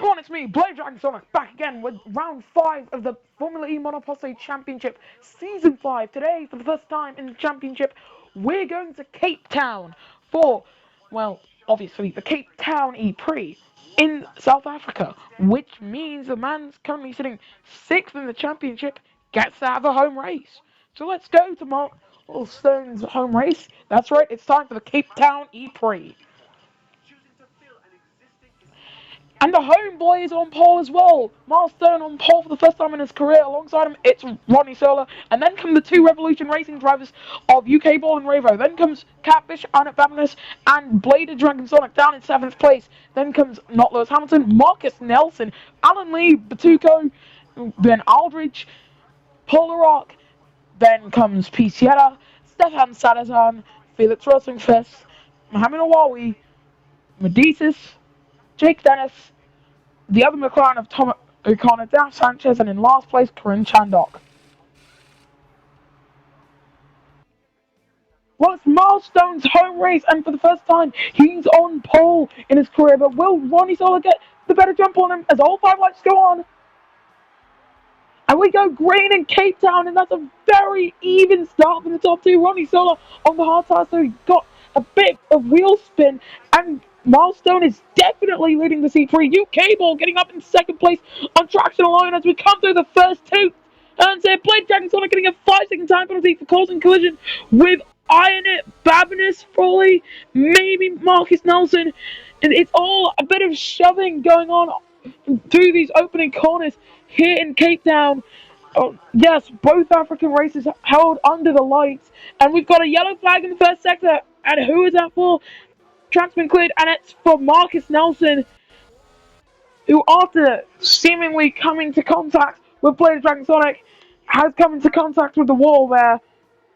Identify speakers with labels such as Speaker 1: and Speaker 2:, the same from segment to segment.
Speaker 1: everyone, it's me, Blade Dragon Sonic, back again with round 5 of the Formula E Monoposto Championship, Season 5. Today, for the first time in the championship, we're going to Cape Town for, well, obviously, the Cape Town Prix in South Africa, which means the man's currently sitting 6th in the championship gets to have a home race. So let's go to Milestone's home race. That's right, it's time for the Cape Town Prix. And the homeboy is on pole as well. Milestone on pole for the first time in his career. Alongside him, it's Ronnie Sola. And then come the two Revolution Racing drivers of UK Ball and Ravo. Then comes Catfish, Arnett Babinus, and Bladed Dragon Sonic down in 7th place. Then comes Not Lewis Hamilton, Marcus Nelson, Alan Lee, Batuco, then Aldridge, Polarock. Then comes Picietta, Stefan Salazar, Felix Rosenfest, Mohamed Awawi, Medicis, Jake Dennis, the other McLaren of Tom O'Connor, Dan Sanchez, and in last place, Corinne Chandok. Well, it's Milestone's home race, and for the first time, he's on pole in his career. But will Ronnie Sola get the better jump on him as all 5 lights go on? And we go green in Cape Town, and that's a very even start from the top 2. Ronnie Sola on the hard side, so he got a bit of wheel spin, and Milestone is definitely leading the C3. UK Ball getting up in 2nd place on traction alone as we come through the first 2 turns here. Blade Dragon Sonic getting a 5-second time penalty for causing collision with Arnett Babinus, probably, maybe Marcus Nelson. And it's all a bit of shoving going on through these opening corners here in Cape Town. Oh, yes, both African races held under the lights. And we've got a yellow flag in the first sector. And who is that for? Track's been cleared, and it's for Marcus Nelson, who, after seemingly coming to contact with Blade Dragon Sonic, has come into contact with the wall there,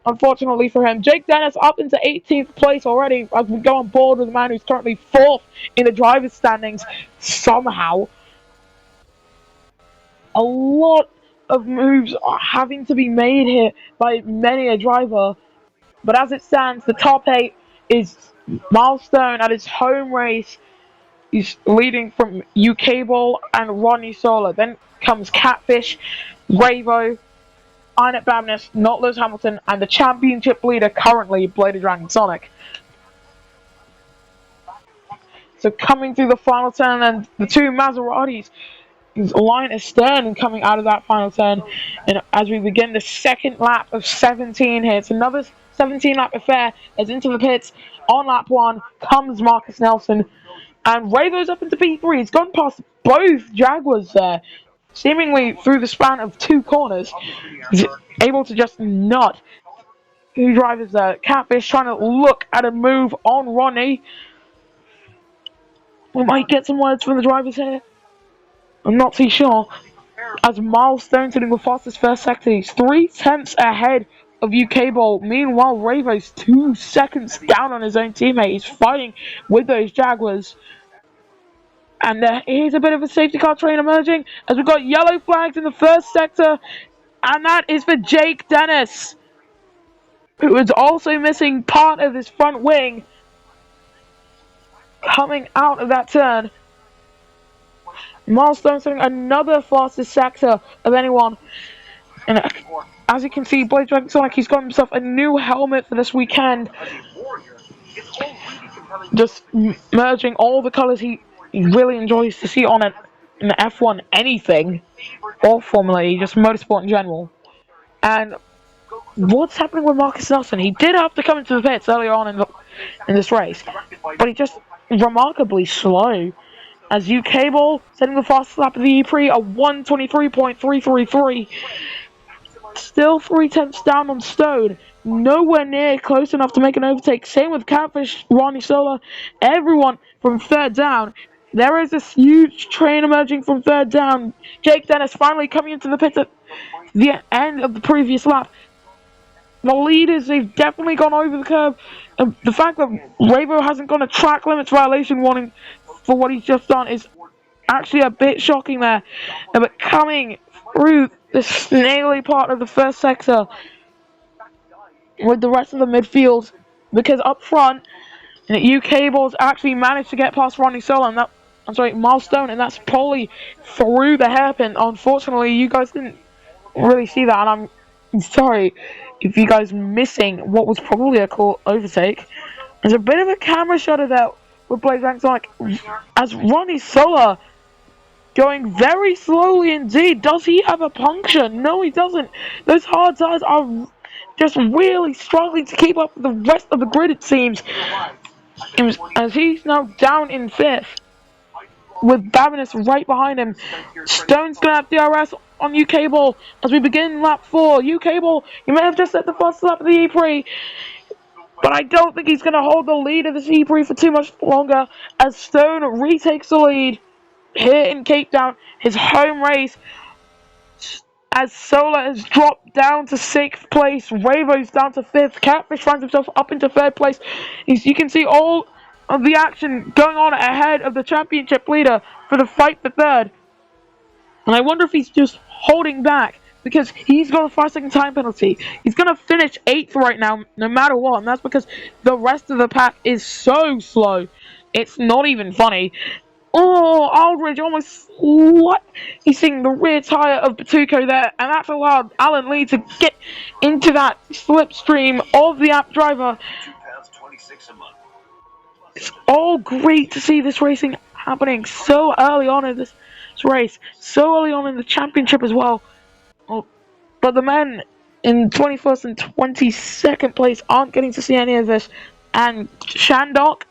Speaker 1: unfortunately for him. Jake Dennis up into 18th place already as we go on board with the man who's currently 4th in the driver's standings somehow. A lot of moves are having to be made here by many a driver, but as it stands, the top 8 is Milestone at his home race. He's leading from UK Ball and Ronnie Sola. Then comes Catfish, Ravo, Arnett Babinus, Not Lewis Hamilton, and the championship leader currently, Bladed Dragon Sonic. So coming through the final turn, and the 2 Maseratis line astern and coming out of that final turn. And as we begin the second lap of 17 here, it's another 17-lap affair as into the pits. On lap 1 comes Marcus Nelson, and Ravo's up into P3. He's gone past both Jaguars there, seemingly through the span of 2 corners. He's able to just nut 2 drivers there. Catfish trying to look at a move on Ronnie. We might get some words from the drivers here. I'm not too sure. As Milestone sitting the fastest first sector, he's 3/10 ahead of UK Ball. Meanwhile, Ravo's 2 seconds down on his own teammate. He's fighting with those Jaguars. And here's a bit of a safety car train emerging as we've got yellow flags in the first sector. And that is for Jake Dennis, who is also missing part of his front wing coming out of that turn. Milestone setting another fastest sector of anyone. And as you can see, Blade Dragon Sonic, he's got himself a new helmet for this weekend. Just merging all the colours he really enjoys to see on an F1 anything, or Formula E, just motorsport in general. And what's happening with Marcus Nelson? He did have to come into the pits earlier on in this race, but he just remarkably slow. As UK Ball setting the fastest lap of the Prix, a 1:23.333. Still 3/10 down on Stone. Nowhere near close enough to make an overtake. Same with Catfish, Ronnie Sola, everyone from 3rd down. There is this huge train emerging from 3rd down. Jake Dennis finally coming into the pits at the end of the previous lap. The leaders, they've definitely gone over the curb. The fact that Ravo hasn't got a track limits violation warning for what he's just done is actually a bit shocking there. But coming through the snaily part of the first sector with the rest of the midfield, because up front, UK Ball's actually managed to get past Ronnie Sola, and Milestone, and that's Polly through the hairpin. Unfortunately, you guys didn't really see that, and I'm sorry if you guys missing what was probably a cool overtake. There's a bit of a camera shot of that with Blaze Sonic as Ronnie Sola going very slowly indeed. Does he have a puncture? No, he doesn't. Those hard tires are just really struggling to keep up with the rest of the grid, it seems. As he's now down in 5th with Babinis right behind him. Stone's going to have DRS on UK Ball as we begin lap 4. UK Ball, you may have just set the first lap of the E-Prix, but I don't think he's going to hold the lead of this E-Prix for too much longer as Stone retakes the lead here in Cape Town, his home race, as Sola has dropped down to 6th place, Ravo's down to 5th, Catfish finds himself up into 3rd place. You can see all of the action going on ahead of the championship leader for the fight for 3rd. And I wonder if he's just holding back because he's got a 5-second time penalty. He's going to finish 8th right now, no matter what, and that's because the rest of the pack is so slow. It's not even funny. Oh, Aldridge almost slicing the rear tyre of Batuco there, and that's allowed Alan Lee to get into that slipstream of the app driver. It's all great to see this racing happening so early on in this race, so early on in the championship as well. Oh, but the men in 21st and 22nd place aren't getting to see any of this, and Shandok,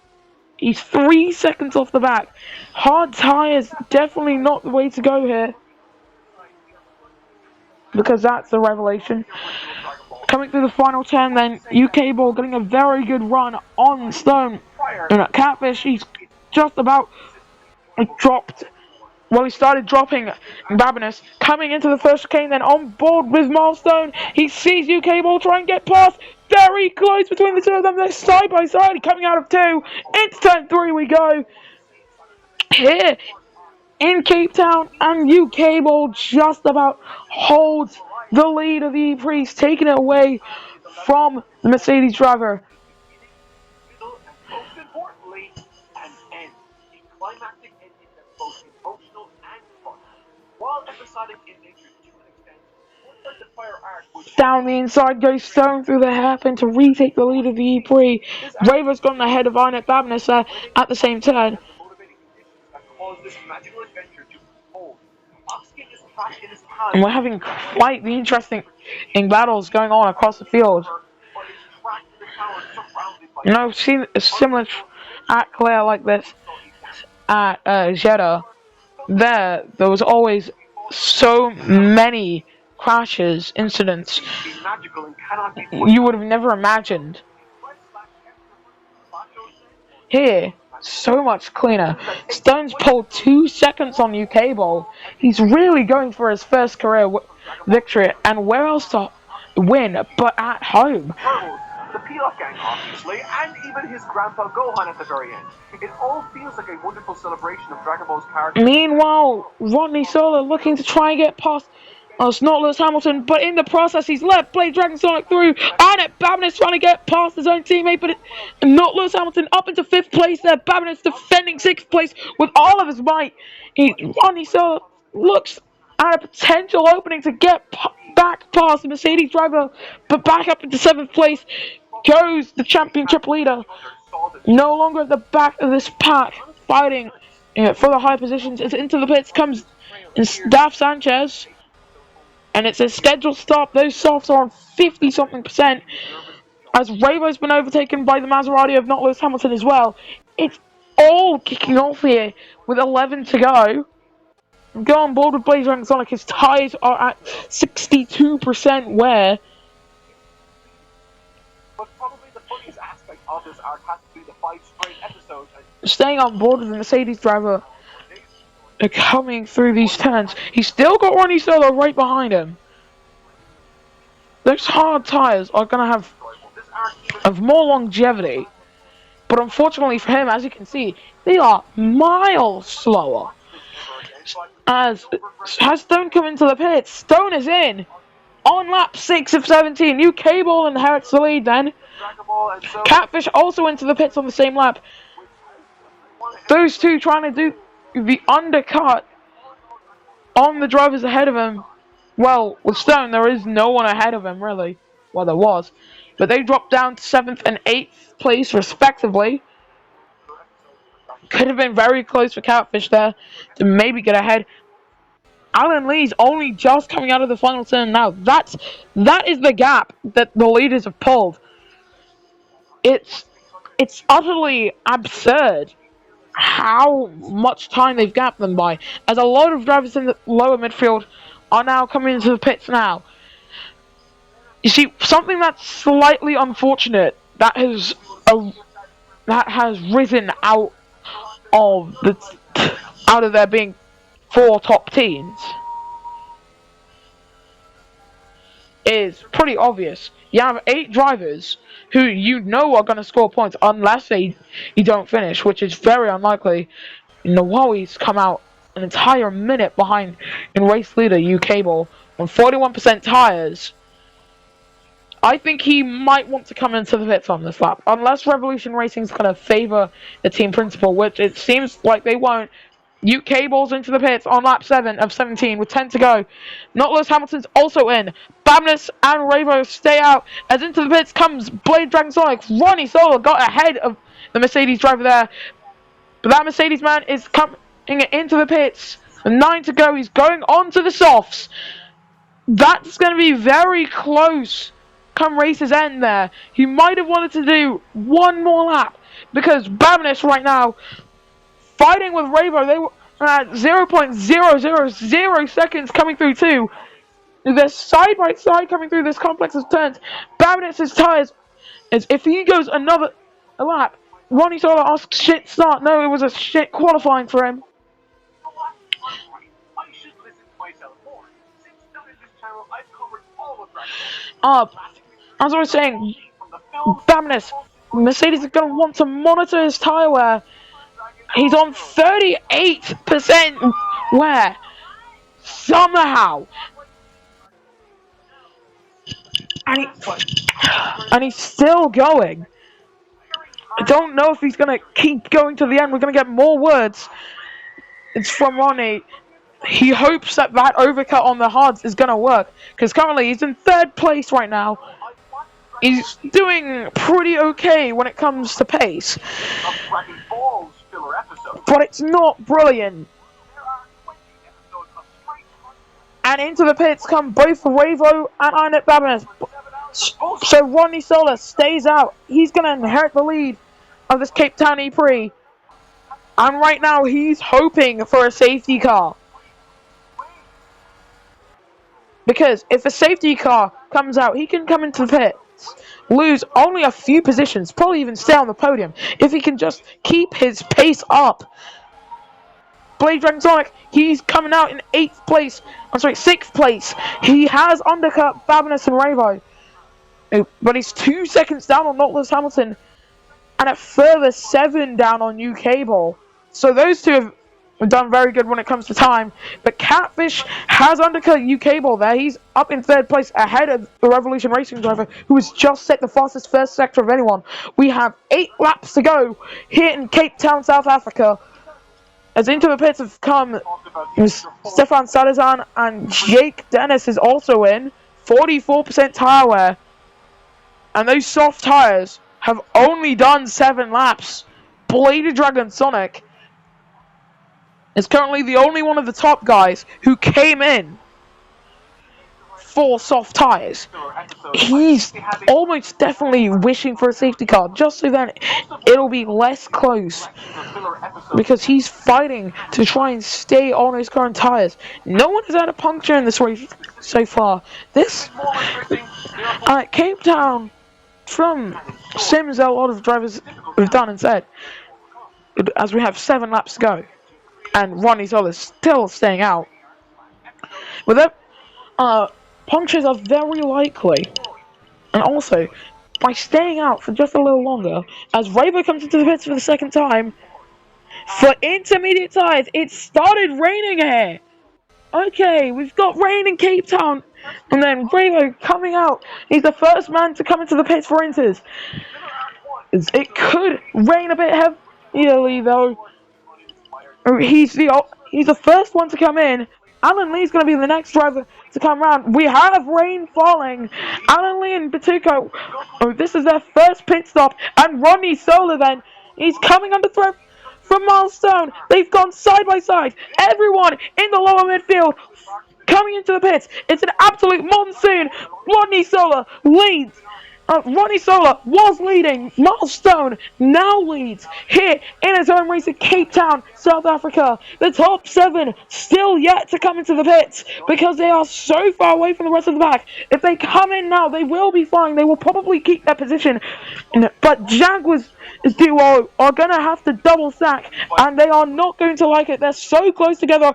Speaker 1: he's 3 seconds off the back. Hard tyres, definitely not the way to go here. Because that's the revelation. Coming through the final turn then, UK Ball getting a very good run on Stone. And Catfish, he's just about dropped. Well, he started dropping Babinis. Coming into the first chicane then on board with Milestone. He sees UK Ball try and get past. Very close between the two of them. They're side by side. Coming out of 2. Into turn 3 we go. Here in Cape Town, and UK Ball just about holds the lead of the E-Prix, taking it away from the Mercedes driver. Down the inside goes Stone through the hairpin to retake the lead of the E-Prix. Raver's gone ahead of Inet Babinis at the same turn. And we're having quite the interesting battles going on across the field. You know, I've seen a similar at Claire like this at Jeddah. There was always so many crashes, incidents you would have never imagined. Here, so much cleaner. Stone's pulled 2 seconds on UK Ball. He's really going for his first career victory, and where else to win but at home?
Speaker 2: The Pilaf gang, obviously, and even his grandpa Gohan at the very end. It all feels like a wonderful celebration of Dragon Ball's character.
Speaker 1: Meanwhile, Rodney Sola looking to try and get past it's not Lewis Hamilton, but in the process he's let Blade Dragon Sonic through. And Babinis trying to get past his own teammate, but not Lewis Hamilton up into 5th place there. Babinis defending 6th place with all of his might. Rodney Sola looks at a potential opening to get back past the Mercedes driver, but back up into 7th place goes the championship leader. No longer at the back of this pack, fighting for the high positions. It's into the pits comes Daf Sanchez, and it's a scheduled stop. Those softs are on 50-something%. As Ravo's been overtaken by the Maserati of not Lewis Hamilton as well. It's all kicking off here with 11 to go. Go on board with Blaze Dragon Sonic. His tyres are at 62% wear.
Speaker 2: But probably the funniest aspect of this arc has to be the 5 straight episodes.
Speaker 1: Staying on board with the Mercedes driver, coming through these turns. He's still got Ronnie Sola right behind him. Those hard tyres are going to have more longevity. But unfortunately for him, as you can see, they are miles slower. As has Stone come into the pits. Stone is in on lap 6 of 17. New Cable inherits the lead then. Catfish also into the pits on the same lap. Those two trying to do the undercut on the drivers ahead of him. Well, with Stone, there is no one ahead of him, really. Well, there was. But they dropped down to 7th and 8th place, respectively. Could have been very close for Catfish there to maybe get ahead. Alan Lee's only just coming out of the final turn now. That is the gap that the leaders have pulled. It's utterly absurd how much time they've gapped them by, as a lot of drivers in the lower midfield are now coming into the pits now. You see, something that's slightly unfortunate that has risen out of there being 4 top teams is pretty obvious. You have 8 drivers who you know are going to score points unless you don't finish, which is very unlikely. Nawawi's come out an entire minute behind in race leader UK Ball on 41% tyres. I think he might want to come into the pits on this lap, unless Revolution Racing's going to favour the team principal, which it seems like they won't. UK Ball's into the pits on lap 7 of 17 with 10 to go. Not Lewis Hamilton's also in. Babness and Ravo stay out. As into the pits comes Blade Dragon Sonic. Ronnie Sola got ahead of the Mercedes driver there. But that Mercedes man is coming into the pits. 9 to go. He's going on to the softs. That's going to be very close come race's end there. He might have wanted to do one more lap because Babness right now fighting with Ravo. They were at 0.000 seconds coming through too. They're side by side coming through this complex of turns. Babness's tyres, as if he goes another lap, Ronnie Sola asks shit start. No, it was a shit qualifying for him. As I was saying, Babness, Mercedes are going to want to monitor his tyre wear. He's on 38% wear. Somehow. And he's still going. I don't know if he's going to keep going to the end. We're going to get more words. It's from Ronnie. He hopes that overcut on the hards is going to work. Because currently he's in 3rd place right now. He's doing pretty okay when it comes to pace. But it's not brilliant. And into the pits come both Ravo and Inet Babinez. So Ronnie Sola stays out. He's going to inherit the lead of this Cape Town E-Prix. And right now he's hoping for a safety car. Because if a safety car comes out, he can come into the pits, lose only a few positions, probably even stay on the podium, if he can just keep his pace up. Blade Dragon Sonic, he's coming out in 6th place. He has undercut Babinez and Ravo. But he's 2 seconds down on Not Lewis Hamilton. And a further 7 down on UK Ball. So those two have done very good when it comes to time. But Catfish has undercut UK Ball there. He's up in 3rd place ahead of the Revolution Racing driver, who has just set the fastest first sector of anyone. We have 8 laps to go here in Cape Town, South Africa. As into the pits have come Stefan Salazar and Jake Dennis is also in. 44% tyre wear. And those soft tyres have only done 7 laps. Blade Dragon Sonic is currently the only one of the top guys who came in for soft tyres. He's almost definitely wishing for a safety car, just so then it'll be less close. Because he's fighting to try and stay on his current tyres. No one has had a puncture in this race so far. This Cape Town, from Sims, a lot of drivers have done and said, as we have 7 laps to go. And Ronnie Sola is still staying out. But that, punctures are very likely. And also, by staying out for just a little longer, as Ravo comes into the pits for the 2nd time, for intermediate tyres, it started raining here. Okay, we've got rain in Cape Town. And then Ravo coming out. He's the first man to come into the pits for inters. It could rain a bit heavily though. He's the first one to come in. Alan Lee's going to be the next driver to come around. We have rain falling. Alan Lee and Batuco, this is their first pit stop. And Rodney Sola then, he's coming under threat from Milestone. They've gone side by side. Everyone in the lower midfield coming into the pits. It's an absolute monsoon. Rodney Sola leads. Ronnie Sola was leading. Milestone now leads here in his own race at Cape Town, South Africa. The top 7 still yet to come into the pits because they are so far away from the rest of the pack. If they come in now, they will be fine. They will probably keep their position. But Jaguars duo are going to have to double stack, and they are not going to like it. They're so close together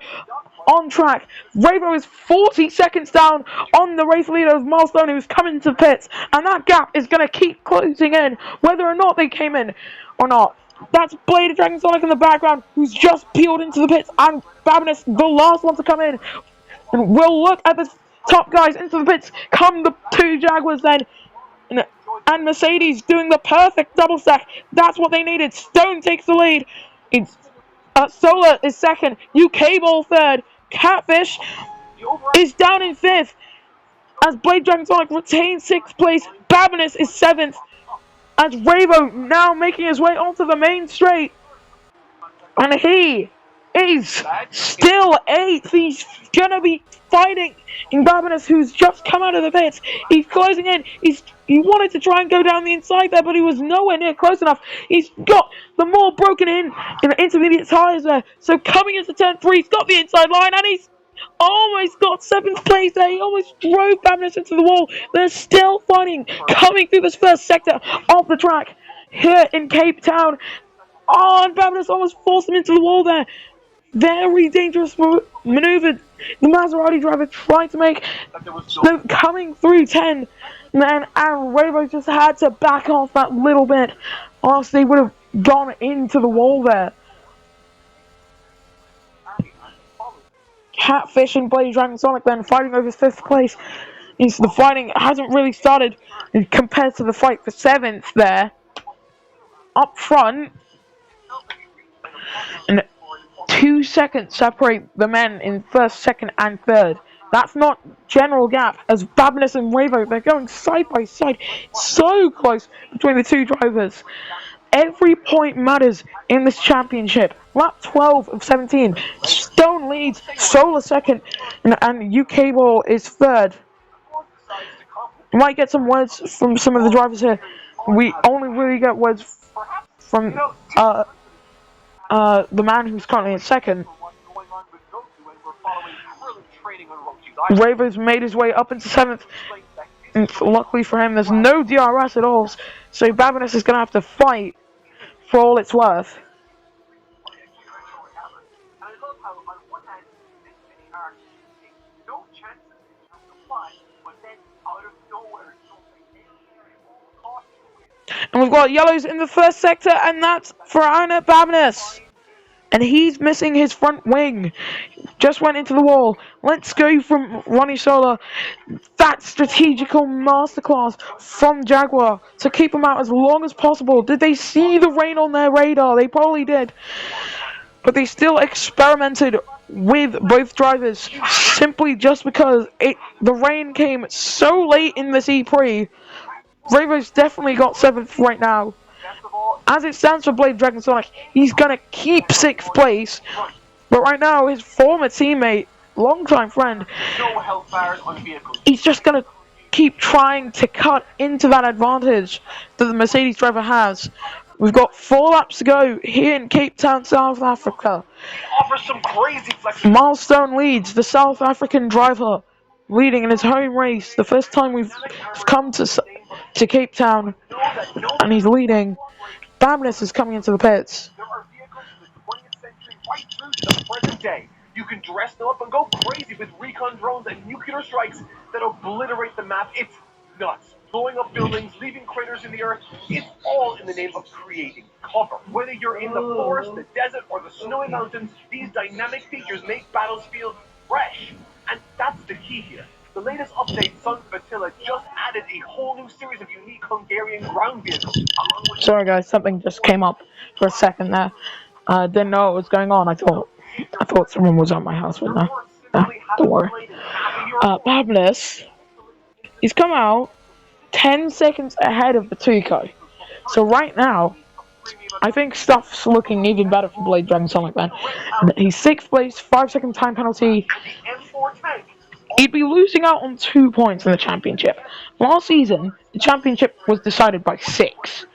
Speaker 1: on track. Ravo is 40 seconds down on the race leader of Milestone, who's coming to pits, and that gap is going to keep closing in, whether or not they came in or not. That's Blade of Dragon Sonic in the background, who's just peeled into the pits, and Babinus, the last one to come in. And we'll look at the top guys into the pits. Come the 2 Jaguars then. And Mercedes doing the perfect double stack. That's what they needed. Stone takes the lead. It's Solar is second. UK Ball third. Catfish is down in 5th as Blade Dragon Sonic retains 6th place. Babinus is 7th as Ravo now making his way onto the main straight. And he is still 8th. He's going to be fighting in Babinus, who's just come out of the pits. He's closing in. He wanted to try and go down the inside there, but he was nowhere near close enough. He's got the more broken in the intermediate tyres there. So coming into turn 3, he's got the inside line, and he's almost got 7th place there. He almost drove Babinus into the wall. They're still fighting, coming through this first sector of the track here in Cape Town. Oh, and Babinus almost forced him into the wall there. Very dangerous maneuver. The Maserati driver tried to make. Coming through 10, man, and Ravo just had to back off that little bit, or else they would have gone into the wall there. Catfish and Blade Dragon Sonic then fighting over 5th place. The fighting hasn't really started compared to the fight for 7th there. Up front, and 2 seconds separate the men in 1st, 2nd, and 3rd. That's not general gap, as Babinus and Ravo, they're going side by side. So close between the 2 drivers. Every point matters in this championship. Lap 12 of 17. Stone leads, Solar 2nd, and UK Ball is 3rd. We might get some words from some of the drivers here. We only really get words from the man who's currently in 2nd. Ravo's made his way up into 7th. And luckily for him, there's no DRS at all. So Babinus is going to have to fight for all it's worth. And we've got yellows in the 1st sector, and that's for Anna Babinus. And he's missing his front wing. Just went into the wall. Let's go from Ronnie Sola. That strategical masterclass from Jaguar to keep him out as long as possible. Did they see the rain on their radar? They probably did. But they still experimented with both drivers simply just because the rain came so late in this Prix. Ravo's definitely got 7th right now. As it stands for Blade Dragon Sonic, he's going to keep 6th place. But right now, his former teammate, longtime friend, he's just going to keep trying to cut into that advantage that the Mercedes driver has. We've got 4 laps to go here in Cape Town, South Africa. Milestone leads, the South African driver, leading in his home race. The first time we've come to Cape Town, and he's leading. Babinus is coming into the pits.
Speaker 2: There are vehicles from the 20th century right through to the present day. You can dress them up and go crazy with recon drones and nuclear strikes that obliterate the map. It's nuts. Blowing up buildings, leaving craters in the earth. It's all in the name of creating cover. Whether you're in the forest, the desert, or the snowy mountains, these dynamic features make battlefields fresh. And that's the key here. The latest update, Sons of Attila, just added a whole new series of unique Hungarian ground vehicles.
Speaker 1: Sorry guys, something just came up for a second there. Didn't know what was going on. I thought someone was at my house with that. Don't worry. Babness, he's come out 10 seconds ahead of Batuko. So right now, I think stuff's looking even better for Blade Dragon Sonic Man. He's 6th place, 5-second time penalty. He'd be losing out on 2 points in the championship. Last season, the championship was decided by 6.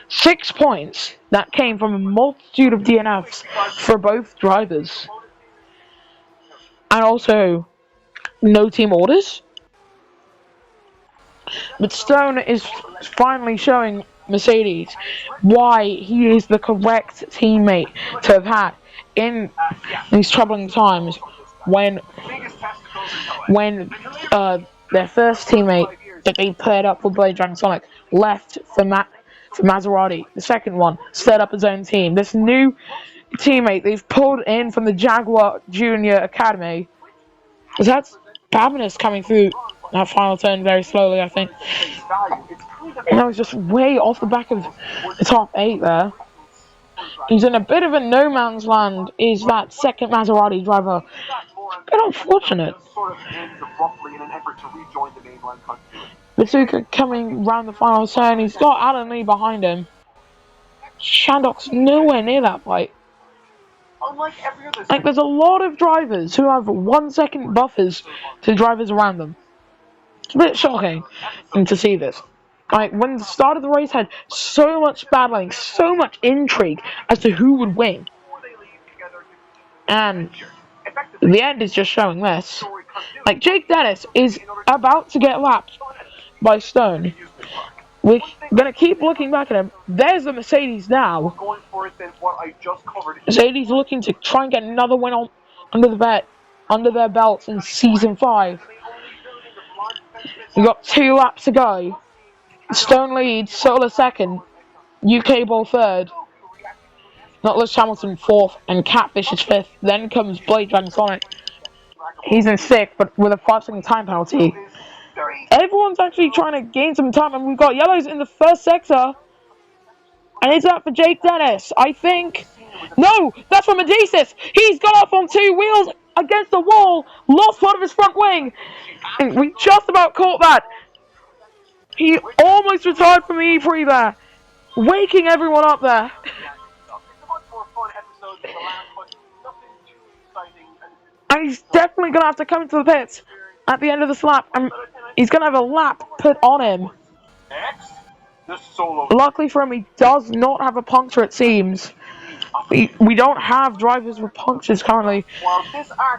Speaker 1: 6 points that came from a multitude of DNFs for both drivers. And also, no team orders. But Stone is finally showing Mercedes why he is the correct teammate to have had in these troubling times when their first teammate that they paired up for Blade Dragon Sonic left for Maserati. The second one set up his own team. This new teammate they've pulled in from the Jaguar Junior Academy. That's Babinus coming through that final turn very slowly, I think. And I was just way off the back of the top 8 there. He's in a bit of a no man's land, is that second Maserati driver. A bit unfortunate. Bazooka coming round the final turn, he's got Alan Lee behind him. Shandok's nowhere near that fight. Like, there's a lot of drivers who have 1 second buffers to drivers around them. It's a bit shocking to see this. Like, when the start of the race had so much battling, so much intrigue as to who would win. And the end is just showing this. Like, Jake Dennis is about to get lapped by Stone. We're gonna keep looking back at him. There's the Mercedes now. Mercedes looking to try and get another win under their belts in season 5. We've got 2 laps to go. Stone leads, Solar second, UK Ball third, not Lewis Hamilton 4th, and Catfish is 5th. Then comes Blade Dragon Sonic. He's in 6th, but with a 5-second time penalty. Everyone's actually trying to gain some time, and we've got yellows in the first sector. And it's up for Jake Dennis, I think. No, that's for Medicis. He's got off on 2 wheels against the wall, lost part of his front wing. And we just about caught that. He almost retired from the E3 there, waking everyone up there. And he's definitely going to have to come into the pits at the end of this lap, and he's going to have a lap put on him. Luckily for him, he does not have a puncture, it seems. We don't have drivers with punctures currently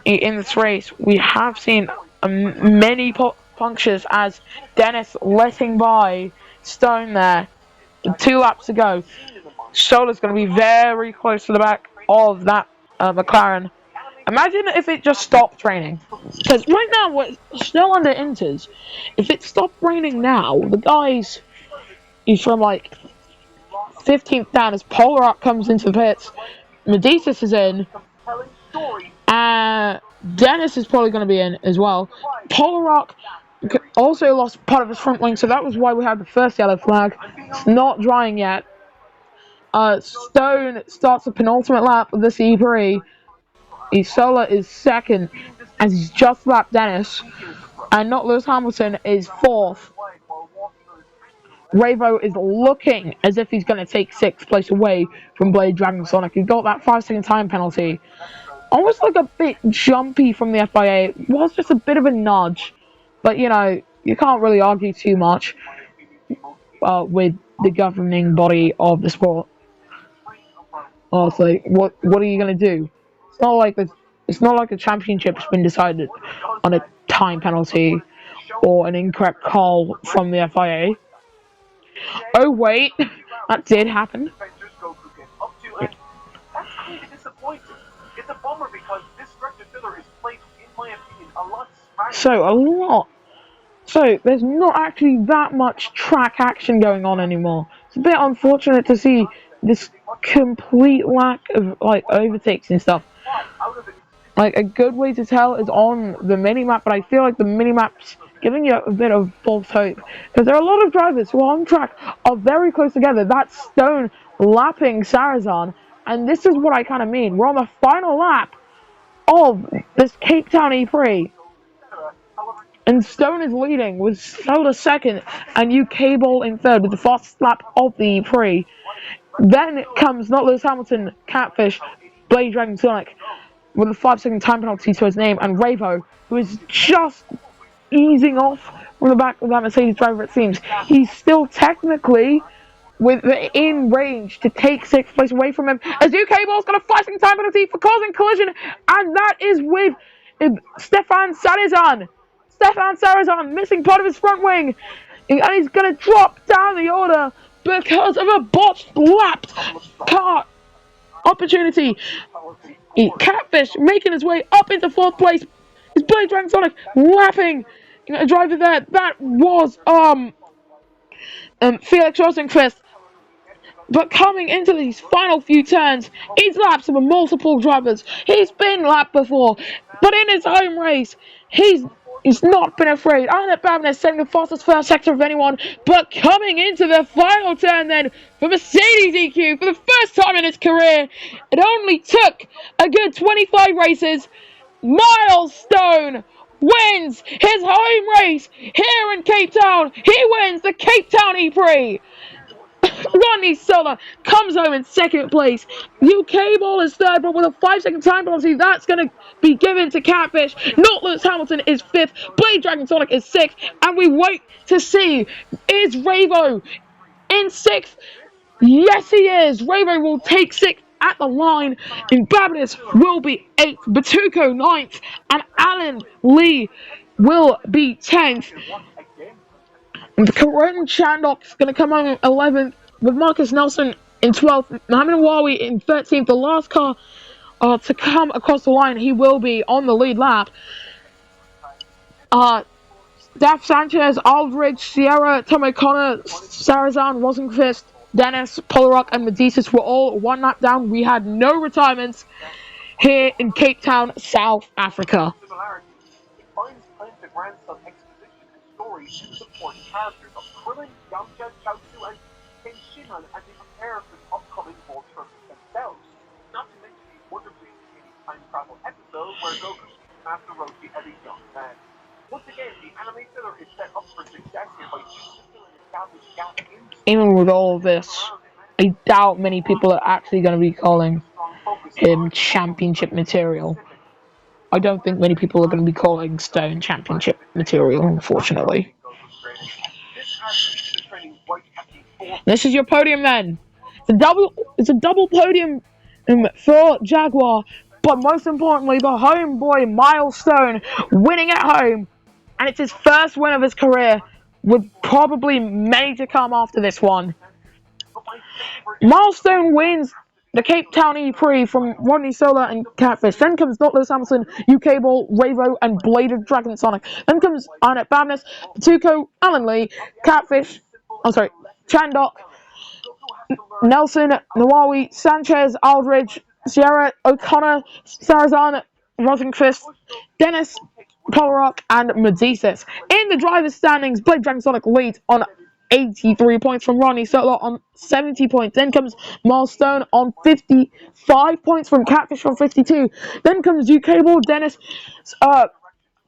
Speaker 1: in this race. We have seen many punctures as Dennis letting by Stone there. 2 laps to go. Solar's going to be very close to the back of that McLaren. Imagine if it just stopped raining. Because right now we're still under inters. If it stopped raining now, the guys from like 15th down as Polar Rock comes into the pits. Medicis is in. Dennis is probably going to be in as well. Polar Rock also lost part of his front wing, so that was why we had the first yellow flag. It's not drying yet. Stone starts the penultimate lap of this E3. Solar is second as he's just lapped Dennis. And not Lewis Hamilton is 4th. Ravo is looking as if he's going to take 6th place away from Blade Dragon Sonic. He got that 5-second time penalty. Almost like a bit jumpy from the FIA. It was just a bit of a nudge. But, you know, you can't really argue too much with the governing body of the sport. Honestly, what are you going to do? It's not like the championship's been decided on a time penalty or an incorrect call from the FIA. Oh wait, that did happen. So there's not actually that much track action going on anymore. It's a bit unfortunate to see this complete lack of like overtakes and stuff. Like, a good way to tell is on the mini-map, but I feel like the mini-map's giving you a bit of false hope. Because there are a lot of drivers who are on track, are very close together. That's Stone lapping Sarazan. And this is what I kind of mean. We're on the final lap of this Cape Town E-Prix. And Stone is leading with Soda second and UK Ball in third with the fastest lap of the E-Prix. Then comes not Lewis Hamilton, Catfish, Blade Dragon Sonic with a 5-second time penalty to his name, and Ravo, who is just easing off from the back of that Mercedes driver, it seems. He's still technically in range to take 6th place away from him, as UK Ball's got a 5-second time penalty for causing collision, and that is with Stefan Sarazan. Stefan Sarazan missing part of his front wing, and he's going to drop down the order because of a botched lapped car opportunity. Catfish making his way up into 4th place. His Blade Dragon Sonic lapping a driver there. That was Felix Rosenqvist. But coming into these final few turns, he's lapped some multiple drivers. He's been lapped before, but in his home race, he's not been afraid. Arnett Babner setting the fastest first sector of anyone, but coming into the final turn then for Mercedes EQ for the first time in his career, it only took a good 25 races. Milestone wins his home race here in Cape Town. He wins the Cape Town E-Prix. Ronnie Sola comes home in 2nd place. UK Ball is 3rd, but with a 5-second time penalty, that's going to be given to Catfish. Not Lewis Hamilton is 5th. Blade Dragon Sonic is 6th. And we wait to see, is Ravo in 6th? Yes, he is. Ravo will take 6th at the line. And Babinus will be 8th. Batuko 9th. And Alan Lee will be 10th. Karan Chandok's going to come on 11th, with Marcus Nelson in 12th, Mohamed Awawi in 13th. The last car to come across the line, he will be on the lead lap. Daph Sanchez, Aldridge, Sierra, Tom O'Connor, Sarazan, Rosenqvist, Dennis, Polarock, and Medicis were all 1 lap down. We had no retirements here in Cape Town, South Africa.
Speaker 2: Support characters of Krillin, Yamcha, Chaozu, and Kenshihan as they prepare for the upcoming World Tournament themselves. Not to mention the wonderfully entertaining time travel episode where Goku meets Master Roshi as a young man. Once again, the anime filler is set up for success here by choosing to fill an established gap in the
Speaker 1: Even with all of this, I doubt many people are actually going to be calling him championship material. I don't think many people are going to be calling Stone championship material, unfortunately. This is your podium then. It's a double podium for Jaguar, but most importantly, the home boy Milestone winning at home, and it's his first win of his career, with probably many to come after this one. Milestone wins the Cape Town E-Prix from Rodney Sola and Catfish. Then comes Not Lewis Hamilton, UK Ball, Ravo, and Bladed Dragon Sonic. Then comes Arnett Babness, Batuko, Alan Lee, Catfish, Chandok, Nelson, Nawawi, Sanchez, Aldridge, Sierra, O'Connor, Sarazan, Rosenqvist, Dennis, Polarock, and Medicis. In the driver's standings, Blade Dragon Sonic leads on 83 points from Ronnie Sola on 70 points. Then comes Milestone on 55 points from Catfish on 52. Then comes UK Ball, Dennis,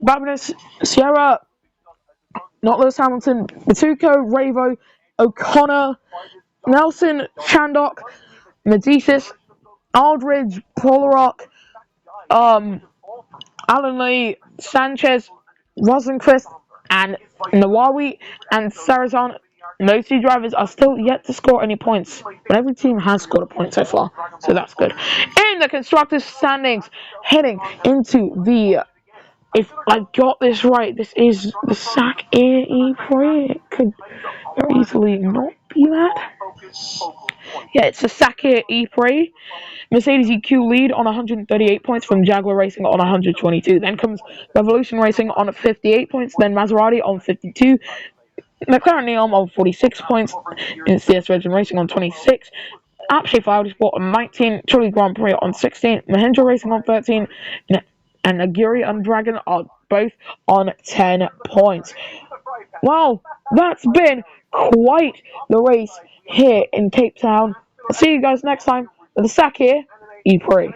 Speaker 1: Babinus, Sierra, Not Lewis Hamilton, Batuko, Ravo, O'Connor, Nelson, Chandok, Medicis, Aldridge, Polarock, Alan Lee, Sanchez, Rosenqvist, and Nawawi and Sarazan. Those 2 drivers are still yet to score any points, but every team has scored a point so far, so that's good. In the constructors' standings, heading into the, if I got this right, this is the SAC Air E-Prix. It could very easily not be that. Yeah, it's the SAC Air E-Prix. Mercedes EQ lead on 138 points from Jaguar Racing on 122. Then comes Revolution Racing on 58 points. Then Maserati on 52. McLaren Neom on 46 points. In CS Virgin Racing on 26. Akshay Audi Sport on 19. Chile Grand Prix on 16. Mahindra Racing on 13. And Aguri and Dragon are both on 10 points. Well, that's been quite the race here in Cape Town. See you guys next time. With the sack here, E3.